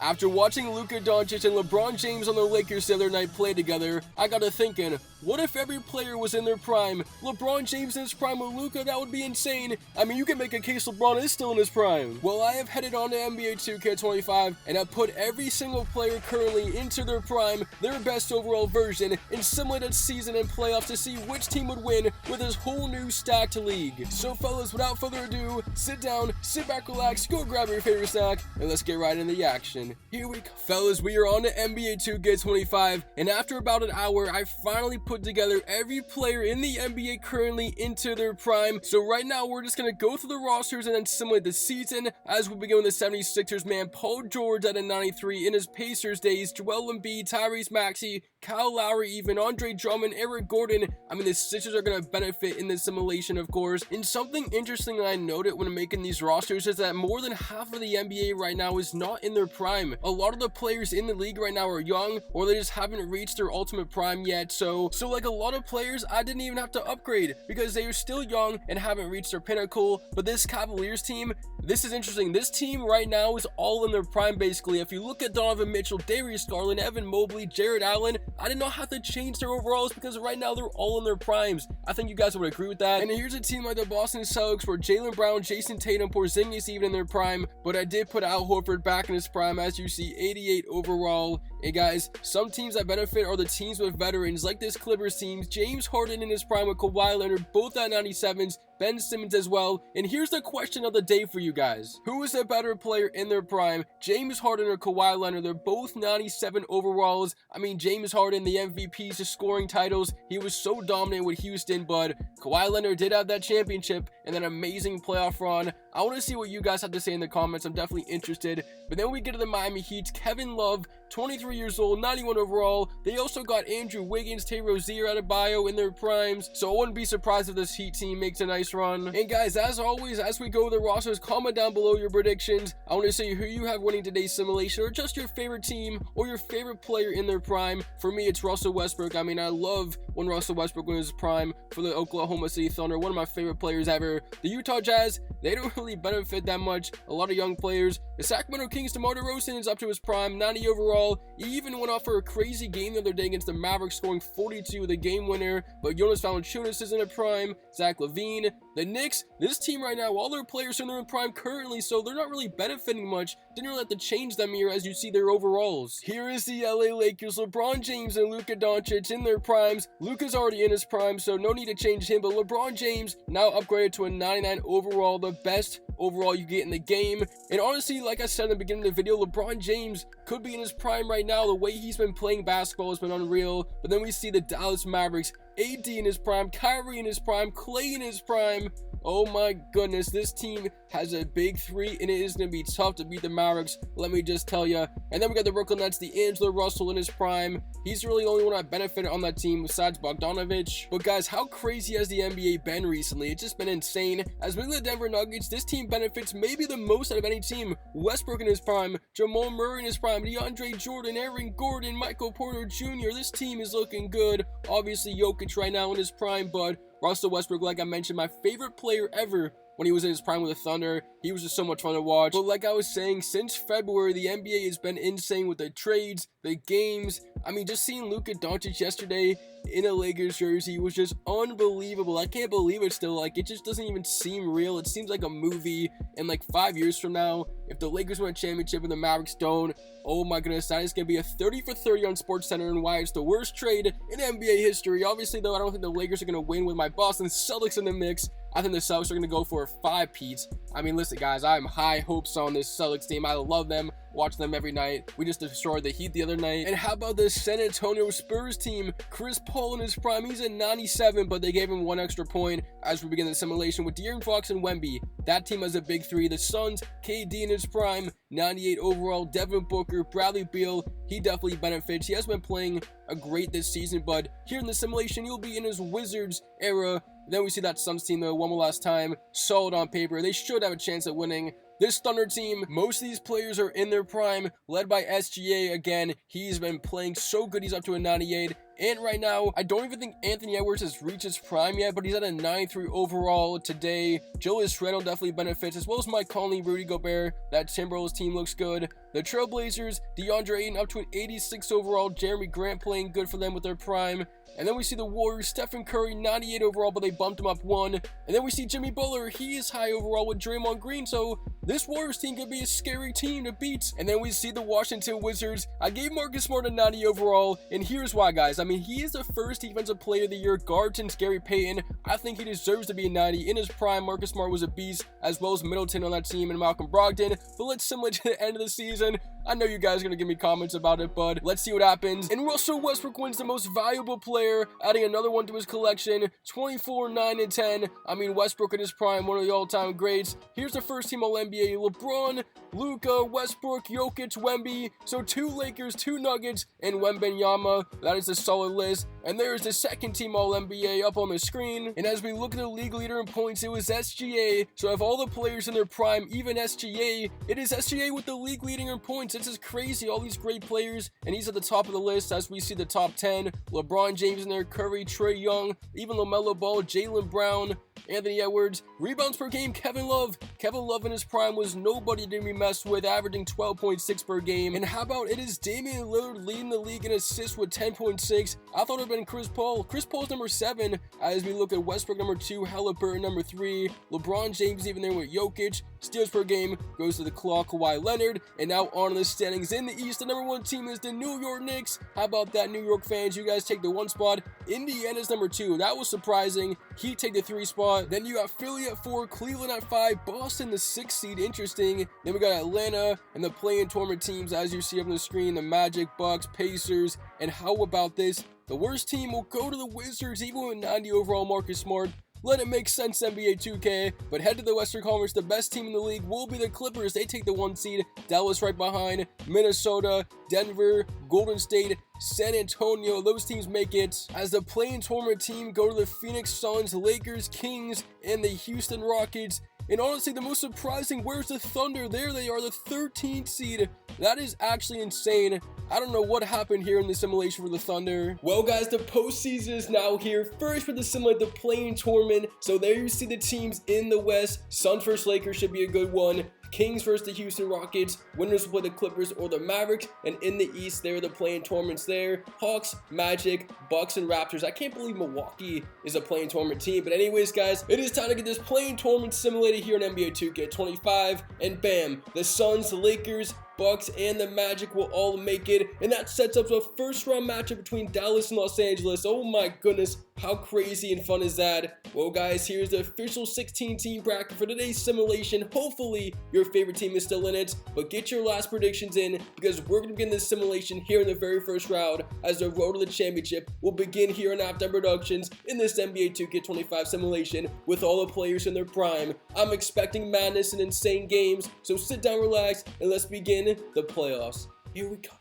After watching Luka Doncic and LeBron James on the Lakers the other night play together, I got to thinking, what if every player was in their prime? LeBron James in his prime with Luka, that would be insane. I mean, you can make a case LeBron is still in his prime. Well, I have headed on to NBA 2K25 and have put every single player currently into their prime, their best overall version, and simulated season and playoffs to see which team would win with this whole new stacked league. So fellas, without further ado, sit down, sit back, relax, go grab your favorite snack, and let's get right into the action. Here we go. Fellas, we are on to NBA 2K25, and after about an hour, I finally put together every player in the NBA currently into their prime. So right now, we're just going to go through the rosters and then simulate the season, as we begin with the 76ers, man. Paul George at a 93 in his Pacers days, Joel Embiid, Tyrese Maxey, Kyle Lowry, even Andre Drummond, Eric Gordon. I mean, the Sixers are going to benefit in this simulation, of course. And something interesting that I noted when making these rosters is that more than half of the NBA right now is not in their prime. A lot of the players in the league right now are young, or they just haven't reached their ultimate prime yet. So like a lot of players, I didn't even have to upgrade because they are still young and haven't reached their pinnacle. But this Cavaliers team, this is interesting. This team right now is all in their prime, basically. If you look at Donovan Mitchell, Darius Garland, Evan Mobley, Jared Allen, I did not have to change their overalls because right now they're all in their primes. I think you guys would agree with that. And here's a team like the Boston Celtics where Jaylen Brown, Jason Tatum, Porzingis even in their prime, but I did put Al Horford back in his prime, as you see, 88 overall. And guys, some teams that benefit are the teams with veterans like this Clippers team. James Harden in his prime with Kawhi Leonard, both at 97s, Ben Simmons as well. And here's the question of the day for you guys. Who is a better player in their prime, James Harden or Kawhi Leonard? They're both 97 overalls. I mean, James Harden, the MVPs, just scoring titles. He was so dominant with Houston, but Kawhi Leonard did have that championship and an amazing playoff run. I want to see what you guys have to say in the comments. I'm definitely interested. But then we get to the Miami Heat. Kevin Love, 23 years old, 91 overall. They also got Andrew Wiggins, Tay Rozier, Adebayo in their primes. So I wouldn't be surprised if this Heat team makes a nice run. And guys, as always, as we go with the rosters, comment down below your predictions. I want to see who you have winning today's simulation, or just your favorite team or your favorite player in their prime. For me, it's Russell Westbrook. I mean, I love when Russell Westbrook was his prime for the Oklahoma City Thunder. One of my favorite players ever. The Utah Jazz, they don't really benefit that much. A lot of young players. The Sacramento Kings, DeMar DeRozan is up to his prime, 90 overall. He even went off for a crazy game the other day against the Mavericks, scoring 42, the game winner. But Jonas Valanciunas is in a prime. Zach LaVine. The Knicks, this team right now, all their players are in their prime currently, so they're not really benefiting much. Didn't really have to change them here as you see their overalls. Here is the LA Lakers, LeBron James and Luka Doncic in their primes. Luka's already in his prime, so no need to change him, but LeBron James now upgraded to a 99 overall, the best overall you get in the game. And honestly, like I said in the beginning of the video, LeBron James could be in his prime right now. The way he's been playing basketball has been unreal. But then we see the Dallas Mavericks, AD in his prime, Kyrie in his prime, Clay in his prime. Oh my goodness, this team has a big three, and it is going to be tough to beat the Mavericks, let me just tell you. And then we got the Brooklyn Nets, D'Angelo Russell in his prime. He's really the only one that benefited on that team besides Bogdanovic. But guys, how crazy has the NBA been recently? It's just been insane. As we look at the Denver Nuggets, this team benefits maybe the most out of any team. Westbrook in his prime, Jamal Murray in his prime, DeAndre Jordan, Aaron Gordon, Michael Porter Jr. This team is looking good. Obviously, Jokic right now in his prime, but Russell Westbrook, like I mentioned, my favorite player ever when he was in his prime with the Thunder. He was just so much fun to watch. But like I was saying, since February, the NBA has been insane with the trades, the games. I mean, just seeing Luka Doncic yesterday in a Lakers jersey was just unbelievable. I can't believe it still. Like, it just doesn't even seem real. It seems like a movie. And like 5 years from now, if the Lakers win a championship and the Mavericks don't, oh my goodness, that is going to be a 30 for 30 on SportsCenter, and why it's the worst trade in NBA history. Obviously, though, I don't think the Lakers are going to win with my Boston Celtics in the mix. I think the Celtics are going to go for a 5-peat. I mean, listen, guys, I have high hopes on this Celtics team. I love them. Watch them every night. We just destroyed the Heat the other night. And how about the San Antonio Spurs team? Chris Paul in his prime, he's at 97, but they gave him one extra point as we begin the simulation with De'Aaron Fox and Wemby. That team has a big three. The Suns, KD in his prime, 98 overall. Devin Booker, Bradley Beal, he definitely benefits. He has been playing a great this season, but here in the simulation, he'll be in his Wizards era. Then we see that Suns team that won the last time, solid on paper. They should have a chance at winning. This Thunder team, most of these players are in their prime, led by SGA. Again, he's been playing so good, he's up to a 98. And right now, I don't even think Anthony Edwards has reached his prime yet, but he's at a 93 overall today. Julius Randle definitely benefits, as well as Mike Conley, Rudy Gobert. That Timberwolves team looks good. The Trailblazers, DeAndre Ayton up to an 86 overall. Jeremy Grant playing good for them with their prime. And then we see the Warriors, Stephen Curry, 98 overall, but they bumped him up 1. And then we see Jimmy Butler, he is high overall with Draymond Green, so this Warriors team could be a scary team to beat. And then we see the Washington Wizards. I gave Marcus Smart a 90 overall, and here's why, guys. I mean, he is the first defensive player of the year, guard since Gary Payton. I think he deserves to be a 90. In his prime, Marcus Smart was a beast, as well as Middleton on that team and Malcolm Brogdon. But let's simulate to the end of the season. I know you guys are going to give me comments about it, but let's see what happens. And Russell Westbrook wins the most valuable player, adding another one to his collection. 24, 9, and 10. I mean, Westbrook in his prime, one of the all-time greats. Here's the first team All-NBA. LeBron, Luka, Westbrook, Jokic, Wemby. So 2 Lakers, 2 Nuggets, and Wembanyama. That is a solid list. And there's the second team All-NBA up on the screen. And as we look at the league leader in points, it was SGA. So of all the players in their prime, even SGA, it is SGA with the league leading in points. It's just crazy, all these great players, and he's at the top of the list as we see the top 10. LeBron James in there, Curry, Trae Young, even LaMelo Ball, Jaylen Brown, Anthony Edwards. Rebounds per game, Kevin Love. Kevin Love in his prime was nobody to be messed with, averaging 12.6 per game. And how about it is Damian Lillard leading the league in assists with 10.6. I thought it would have been Chris Paul. Chris Paul's number 7 as we look at Westbrook number 2, Halliburton number 3, LeBron James even there with Jokic. Steals per game goes to the claw, Kawhi Leonard. And now on to the standings in the East, the number 1 team is the New York Knicks. How about that, New York fans? You guys take the 1 spot. Indiana's number 2. That was surprising. Heat take the 3 spot. Then you got Philly at 4, Cleveland at 5, Boston the 6th seed. Interesting. Then we got Atlanta and the play-in tournament teams, as you see up on the screen, the Magic, Bucks, Pacers. And how about this? The worst team will go to the Wizards, even with 90 overall Marcus Smart. Let it make sense, NBA 2K. But head to the Western Conference. The best team in the league will be the Clippers. They take the 1 seed. Dallas right behind. Minnesota, Denver, Golden State, San Antonio. Those teams make it. As the play-in tournament team go to the Phoenix Suns, Lakers, Kings, and the Houston Rockets. And honestly, the most surprising, where's the Thunder? There they are, the 13th seed. That is actually insane. I don't know what happened here in the simulation for the Thunder. Well, guys, the postseason is now here. First, for the simulate the play-in tournament. So there you see the teams in the West. Suns vs. Lakers should be a good one. Kings versus the Houston Rockets. Winners will play the Clippers or the Mavericks. And in the East, there are the play-in tournaments there. Hawks, Magic, Bucks, and Raptors. I can't believe Milwaukee is a play-in tournament team. But anyways, guys, it is time to get this play-in tournament simulated here in NBA 2K25. And bam, the Suns, the Lakers, Bucks, and the Magic will all make it, and that sets up a first-round matchup between Dallas and Los Angeles. Oh my goodness, how crazy and fun is that? Well, guys, here's the official 16-team bracket for today's simulation. Hopefully, your favorite team is still in it, but get your last predictions in, because we're going to begin this simulation here in the very first round, as the road to the championship will begin here in Halftime Productions in this NBA 2K25 simulation with all the players in their prime. I'm expecting madness and insane games, so sit down, relax, and let's begin the playoffs. Here we go.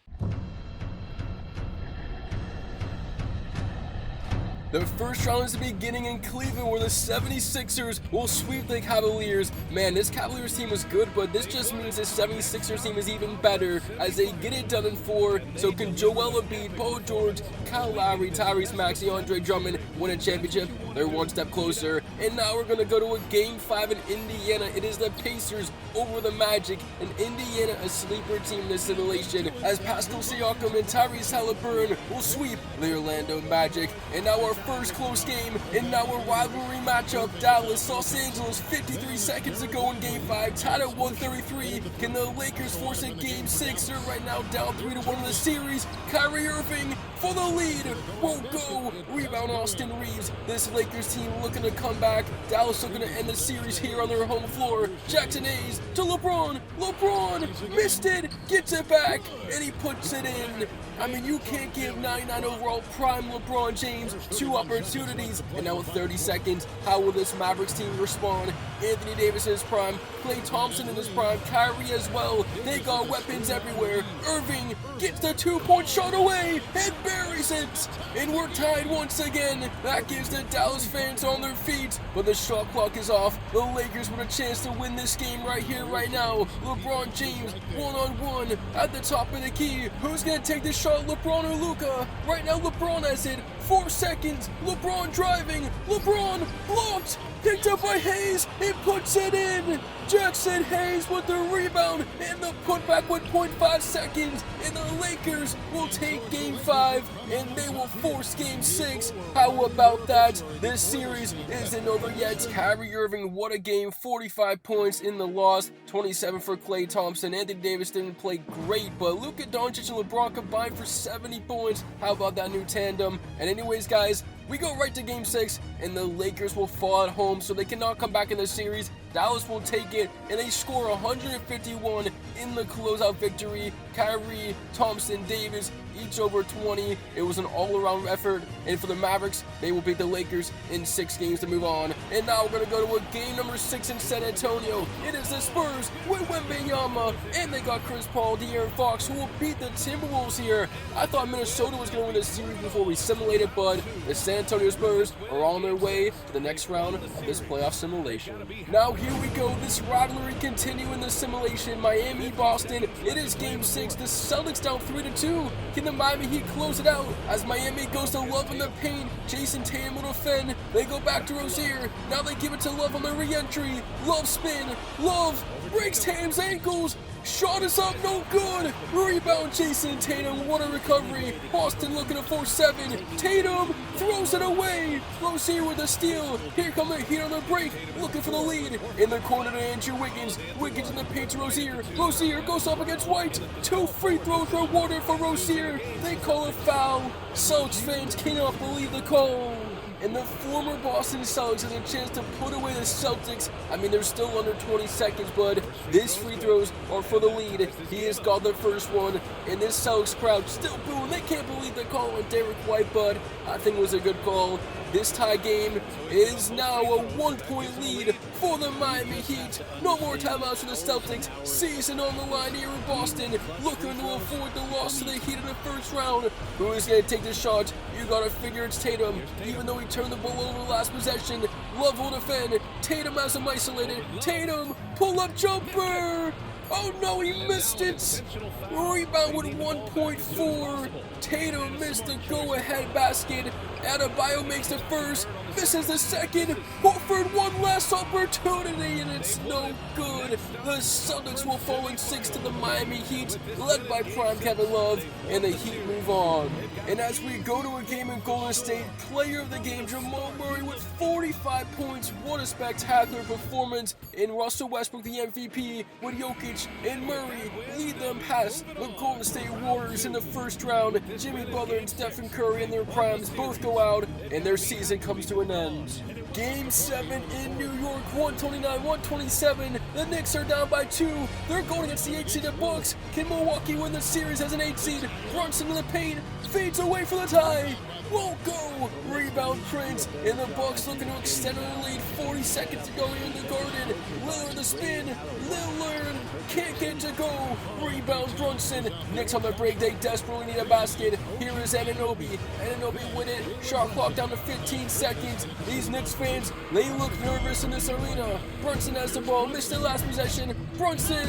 The first round is beginning in Cleveland, where the 76ers will sweep the Cavaliers. Man, this Cavaliers team is good, but this just means this 76ers team is even better as they get it done in 4. So can Joel Embiid, Paul George, Kyle Lowry, Tyrese Maxey, Andre Drummond win a championship? They're one step closer. And now we're going to go to a Game 5 in Indiana. It is the Pacers over the Magic, and Indiana a sleeper team in this simulation, as Pascal Siakam and Tyrese Halliburton will sweep the Orlando Magic. And now our first close game, and now a rivalry matchup, Dallas, Los Angeles, 53 seconds to go in Game 5, tied at 133. Can the Lakers force a Game 6? They're right now down 3-1 in the series. Kyrie Irving for the lead, won't go. Rebound Austin Reeves. This Lakers team looking to come back. Dallas looking to end the series here on their home floor. Jackson Hayes to LeBron. LeBron missed it, gets it back, and he puts it in. I mean, you can't give 99 overall prime LeBron James 2 opportunities. And now with 30 seconds, how will this Mavericks team respond? Anthony Davis in his prime, Klay Thompson in his prime, Kyrie as well. They got weapons everywhere. Irving gets the 2-point shot away and buries it. And we're tied once again. That gives the Dallas fans on their feet. point, but the shot clock is off. The Lakers with a chance to win this game right here, right now. LeBron James, one-on-one, at the top of the key. Who's gonna take this shot, LeBron or Luka? Right now, LeBron has it. 4 seconds. LeBron driving. LeBron blocked. Picked up by Hayes. He puts it in. Jackson Hayes with the rebound and the putback with 0.5 seconds. And the Lakers will take Game 5 and they will force Game 6. How about that? This series isn't over yet. Kyrie Irving, what a game. 45 points in the loss. 27 for Klay Thompson. Anthony Davis didn't play great, but Luka Doncic and LeBron combined for 70 points. How about that new tandem? And anyways, guys, we go right to Game 6, and the Lakers will fall at home, so they cannot come back in the series. Dallas will take it, and they score 151 in the closeout victory. Kyrie, Thompson, Davis, each over 20. It was an all-around effort, and for the Mavericks, they will beat the Lakers in 6 games to move on. And now we're going to go to a game number 6 in San Antonio. It is the Spurs with Wembanyama, and they got Chris Paul, De'Aaron Fox, who will beat the Timberwolves here. I thought Minnesota was going to win this series before we simulated, but the San Antonio Spurs are on their way to the next round of this playoff simulation. Now here we go, this rivalry continue in the simulation. Miami, Boston, it is Game 6. The Celtics down 3-2. Can the Miami Heat close it out? As Miami goes to Love in the paint, Jason Tatum will defend. They go back to Rozier. Now they give it to Love on the re-entry. Love spin. Love breaks Tatum's ankles. Shot is up, no good. Rebound, Jason Tatum. What a recovery. Boston looking to force 7. Tatum throws it away. Rozier with a steal. Here come the Heat on the break, looking for the lead. In the corner to Andrew Wiggins. Wiggins in the paint to Rozier. Rozier goes up against White. 2 free throws rewarded for Rozier. They call a foul. Celtics fans cannot believe the call. And the former Boston Celtics has a chance to put away the Celtics. I mean, they're still under 20 seconds, but these free throws are for the lead. He has got the first one, and this Celtics crowd still booing. They can't believe the call on Derek White, but I think it was a good call. This tie game is now a 1-point lead for the Miami Heat. No more timeouts for the Celtics. Season on the line here in Boston, looking to avoid the loss to the Heat in the first round. Who is going to take the shot? You gotta figure it's Tatum. Even though he turned the ball over last possession, Love will defend. Tatum has him isolated. Tatum, pull-up jumper! Oh no, he missed it! Rebound with 1.4. Tatum missed the go-ahead basket. Adebayo makes the first, misses the second. Horford one last opportunity, and it's no good. The Celtics will fall in 6 to the Miami Heat, led by prime Kevin Love, and the Heat move on. And as we go to a game in Golden State, player of the game, Jamal Murray with 45 points. What a spectacular performance. And Russell Westbrook, the MVP, with Jokic and Murray lead them past the Golden State Warriors in the first round. Jimmy Butler and Stephen Curry in their primes both go out, and their season comes to an end. Game 7 in New York, 129-127. The Knicks are down by 2. They're going against the 8-seeded Bucks. Can Milwaukee win the series as an 8-seed? Brunson in the paint, fades away for the tie. Won't go. Rebound Prince, and the Bucks looking to extend their lead. 40 seconds to go here in the Garden. Lillard the spin. Lillard can't get to go. Rebound Brunson. Knicks on the break. They desperately need a basket. Here is Anunoby. Anunoby with it. Shot clock down to 15 seconds. These Knicks fans, they look nervous in this arena. Brunson has the ball. Missed the last possession. Brunson,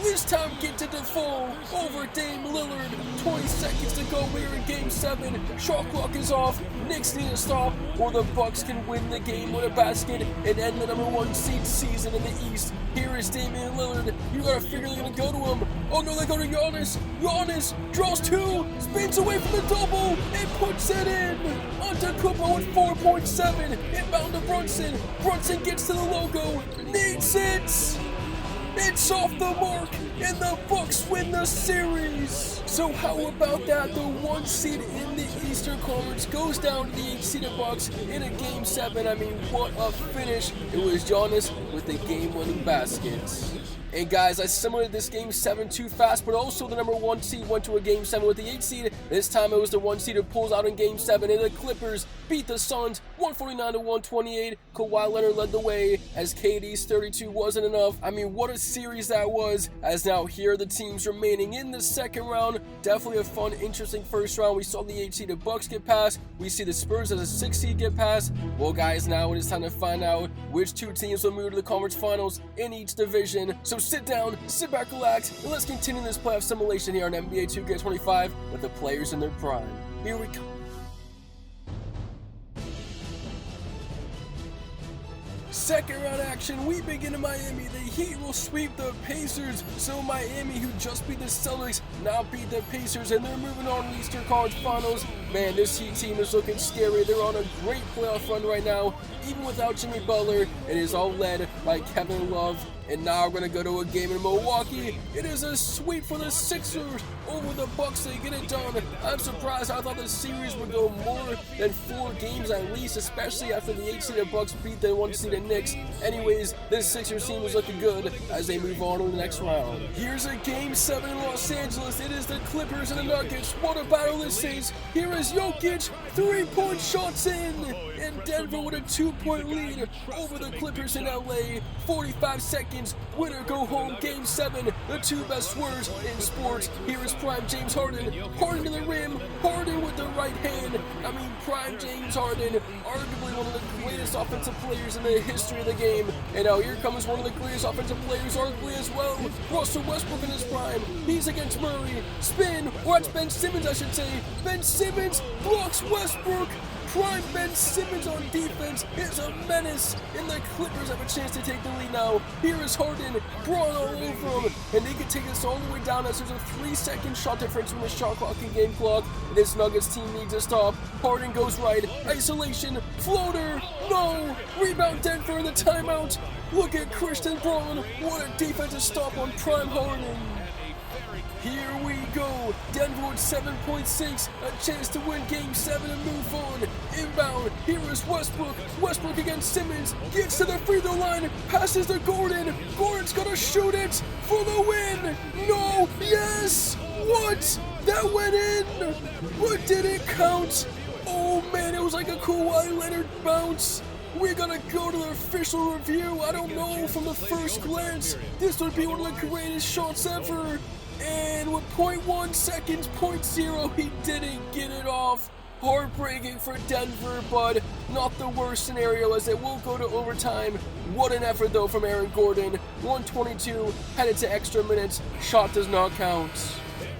this time get to Defoe. Over Dame Lillard. 20 seconds to go here in Game 7. Shot clock is off. Knicks need a stop, or the Bucks can win the game with a basket and end the number 1 seed season in the East. Here is Damian Lillard. You gotta figure they're gonna go to him. Oh no, they go to Giannis. Giannis draws 2, spins away from the double, and puts it in. Antetokounmpo with 4.7. Inbound to Brunson. Brunson gets to the logo. Needs it. It's off the mark, and the Bucks win the series. So how about that? The 1 seed in the Eastern Conference goes down to the 8-seeded Bucks in a Game 7. I mean, what a finish. It was Giannis with the game-winning baskets. And guys, I simulated this Game 7 too fast, but also the number 1 seed went to a Game 7 with the 8 seed. This time it was the 1 seed who pulls out in Game 7, and the Clippers beat the Suns 149-128. Kawhi Leonard led the way, as KD's 32 wasn't enough. I mean, what a series that was, as now here are the teams remaining in the second round. Definitely a fun, interesting first round. We saw the 8-seeded Bucks get past. We see the Spurs as a 6-seed get past. Well, guys, now it is time to find out which two teams will move to the conference finals in each division. So sit down, sit back, relax, and let's continue this playoff simulation here on NBA 2K25 with the players in their prime. Here we go. Second round action, we begin in Miami. The Heat will sweep the Pacers. So Miami, who just beat the Celtics, now beat the Pacers, and they're moving on to the Eastern Conference Finals. Man, this Heat team is looking scary. They're on a great playoff run right now, even without Jimmy Butler. It is all led by Kevin Love. And now we're going to go to a game in Milwaukee. It is a sweep for the Sixers over the Bucks. They get it done. I'm surprised. I thought the series would go more than 4 games at least, especially after the 8-seeded Bucks beat the 1-seeded Knicks. Anyways, this Sixers team is looking good as they move on to the next round. Here's a Game 7 in Los Angeles. It is the Clippers and the Nuggets. What a battle this is. Here is Jokic. 3-point shots in. And Denver with a 2-point lead over the Clippers in LA. 45 seconds. Winner go home. Game 7. The two best words in sports. Here is prime James Harden. Harden to the rim. Harden with the right hand. I mean, prime James Harden, arguably one of the greatest offensive players in the history of the game. And now here comes one of the greatest offensive players, arguably as well. Russell Westbrook in his prime. He's against Murray. Spin. Or it's Ben Simmons, I should say. Ben Simmons blocks Westbrook. Prime Ben Simmons on defense is a menace, and the Clippers have a chance to take the lead now. Here is Harden, brawl all over him, and they can take this all the way down as there's a 3-second shot difference from the shot clock and game clock. This Nuggets team needs to stop. Harden goes right, isolation, floater, no, rebound Denver in the timeout. Look at Christian Braun, what a defensive stop on prime Harden. Here we go. Denver with 7.6. A chance to win Game 7 and move on. Inbound. Here is Westbrook. Westbrook against Simmons. Gets to the free throw line. Passes to Gordon. Gordon's gonna shoot it for the win. No. Yes. What? That went in. What did it count? Oh man, it was like a Kawhi Leonard bounce. We're gonna go to the official review. I don't know, from the first glance, this would be one of the greatest shots ever. And with 0.1 seconds, 0.0, he didn't get it off. Heartbreaking for Denver, but not the worst scenario as it will go to overtime. What an effort though from Aaron Gordon. 122, headed to extra minutes. Shot does not count.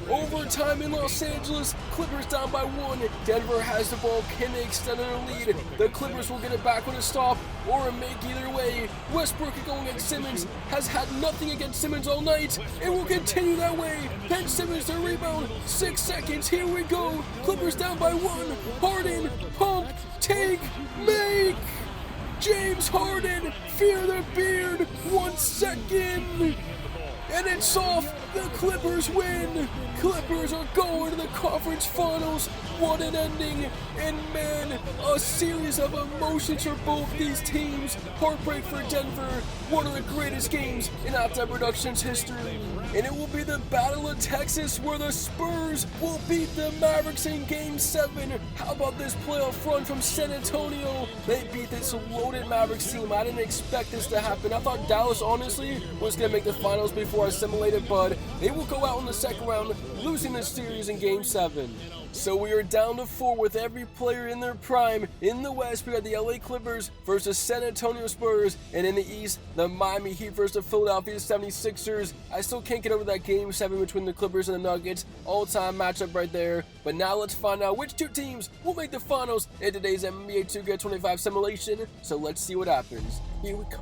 Overtime in Los Angeles, Clippers down by 1. Denver has the ball. Can they extend their lead? The Clippers will get it back with a stop or a make either way. Westbrook going against Simmons, has had nothing against Simmons all night and will continue that way. Ben Simmons to rebound. 6 seconds. Here we go. Clippers down by 1. Harden, pump, take, make. James Harden, fear the beard. 1 second. And it's off. The Clippers win. Clippers are going to the conference finals. What an ending. And man, a series of emotions for both these teams. Heartbreak for Denver. One of the greatest games in Halftime Productions history. And it will be the Battle of Texas where the Spurs will beat the Mavericks in Game 7. How about this playoff run from San Antonio? They beat this loaded Mavericks team. I didn't expect this to happen. I thought Dallas, honestly, was going to make the finals before I simulated, but they will go out in the second round, losing this series in Game 7. So we are down to 4 with every player in their prime. In the West, we got the LA Clippers versus San Antonio Spurs. And in the East, the Miami Heat versus the Philadelphia 76ers. I still can't get over that Game 7 between the Clippers and the Nuggets. All-time matchup right there. But now let's find out which two teams will make the finals in today's NBA 2K25 simulation. So let's see what happens. Here we go.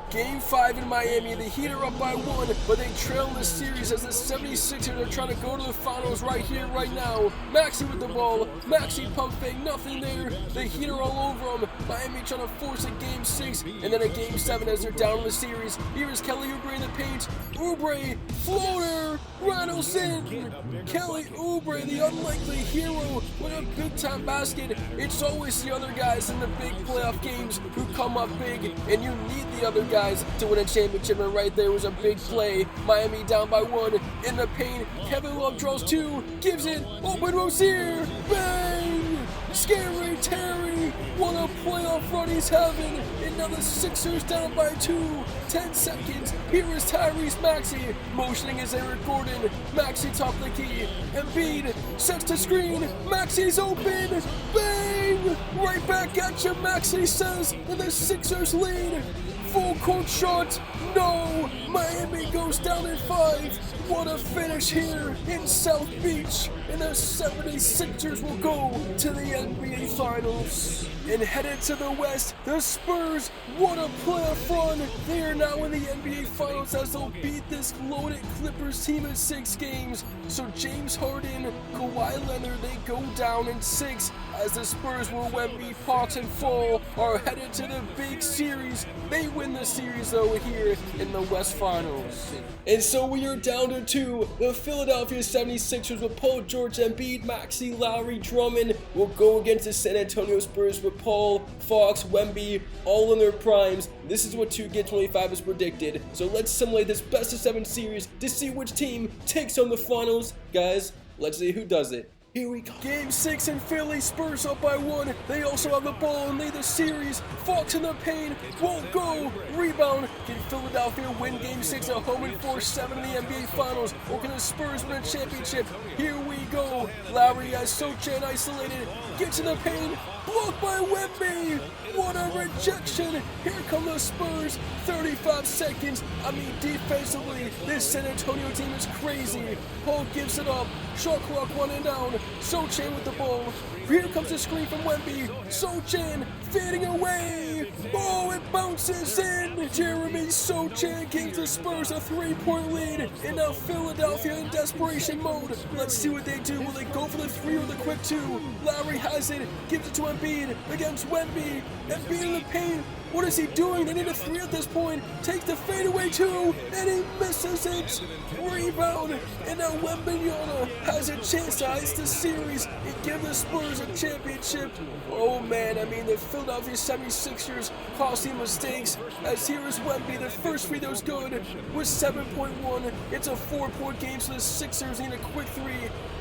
Game 5 in Miami, the Heat are up by 1, but they trail in the series as the 76ers are trying to go to the finals right here, right now. Maxey with the ball, Maxey pump fake, nothing there. The Heat are all over him. Miami trying to force a Game 6, and then a Game 7 as they're down in the series. Here is Kelly Oubre in the paint. Oubre, floater, rattles in. Kelly Oubre, the unlikely hero, with a big-time basket. It's always the other guys in the big playoff games who come up big, and you need the other guys to win a championship, and right there was a big play. Miami down by 1 in the paint. Kevin Love draws 2, gives it, open Rozier, bang! Scary Terry, what a playoff run he's having. And now the Sixers down by 2. 10 seconds. Here is Tyrese Maxey motioning as Eric Gordon. Maxey top of the key. Embiid sets the screen. Maxey's open. Bang! Right back at you, Maxey says, and the Sixers lead. Full court shot. No! Miami goes down in 5. What a finish here in South Beach. And the 76ers will go to the NBA Finals. And headed to the West, the Spurs, what a playoff run. They are now in the NBA Finals as they'll beat this loaded Clippers team in 6 games. So James Harden, Kawhi Leonard, they go down in 6 as the Spurs will Wemby, Fox, and Fall are headed to the big series. They win the series though here in the West Finals. And so we are down to 2. The Philadelphia 76ers with Paul George, Embiid, Maxey, Lowry, Drummond will go against the San Antonio Spurs with Paul, Fox, Wemby, all in their primes. This is what 2K25 is predicted. So let's simulate this best of 7 series to see which team takes on the finals. Guys, let's see who does it. Here we go. Game 6 in Philly, Spurs up by 1. They also have the ball and lead the series. Fox in the paint, won't go. Rebound. Can Philadelphia win Game 6 at home and force 7 in the NBA Finals? Or can the Spurs win a championship? Here we go. Lowry has Sochan isolated. Gets in the paint. Blocked by Wemby. What a rejection. Here come the Spurs. 35 seconds. I mean, defensively, this San Antonio team is crazy. Paul gives it up. Shot clock running down. Sochan with the ball. Here comes the screen from Wemby. Sochan fading away. Oh, it bounces in. Jeremy Sochan gives the Spurs a 3-point lead. And now Philadelphia in desperation mode. Let's see what they do. Will they go for the 3 or the quick 2? Lowry has it. Gives it to Embiid against Wemby. Embiid in the paint. What is he doing? They need a 3 at this point. Takes the fadeaway 2, and he misses it. Rebound, and now Wembanyama has a chance to ice the series and give the Spurs a championship. Oh man, I mean the Philadelphia 76ers costly mistakes. As here is Wemby, the first free throw's good with 7.1. It's a 4-point game, so the Sixers need a quick 3.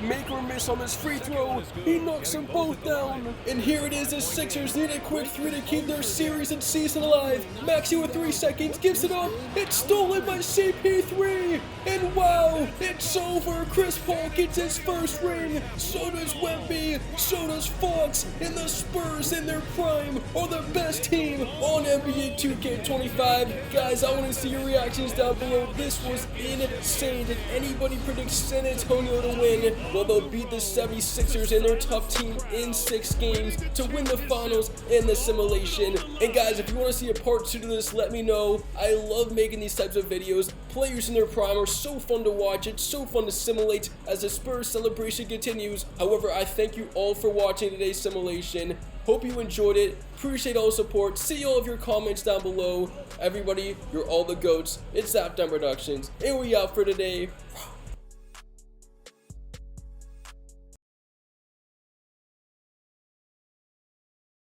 Make or miss on this free throw. He knocks them both down. And here it is, the Sixers need a quick 3 to keep their series and season alive. Maxey with 3 seconds gives it up. It's stolen by CP3. And wow, it's over. Chris Paul gets his first ring. So does Wemby. So does Fox. And the Spurs in their prime are the best team on NBA 2K25. Guys, I want to see your reactions down below. This was insane. Did anybody predict San Antonio to win? Well, they'll beat the 76ers and their tough team in 6 games to win the finals in the simulation. And guys, if you want to see a part 2 to this, let me know. I love making these types of videos. Players in their prime are so fun to watch. It's so fun to simulate as the Spurs celebration continues. However, I thank you all for watching today's simulation. Hope you enjoyed it. Appreciate all the support. See all of your comments down below. Everybody, you're all the GOATs. It's Zaptime Productions, and we out for today.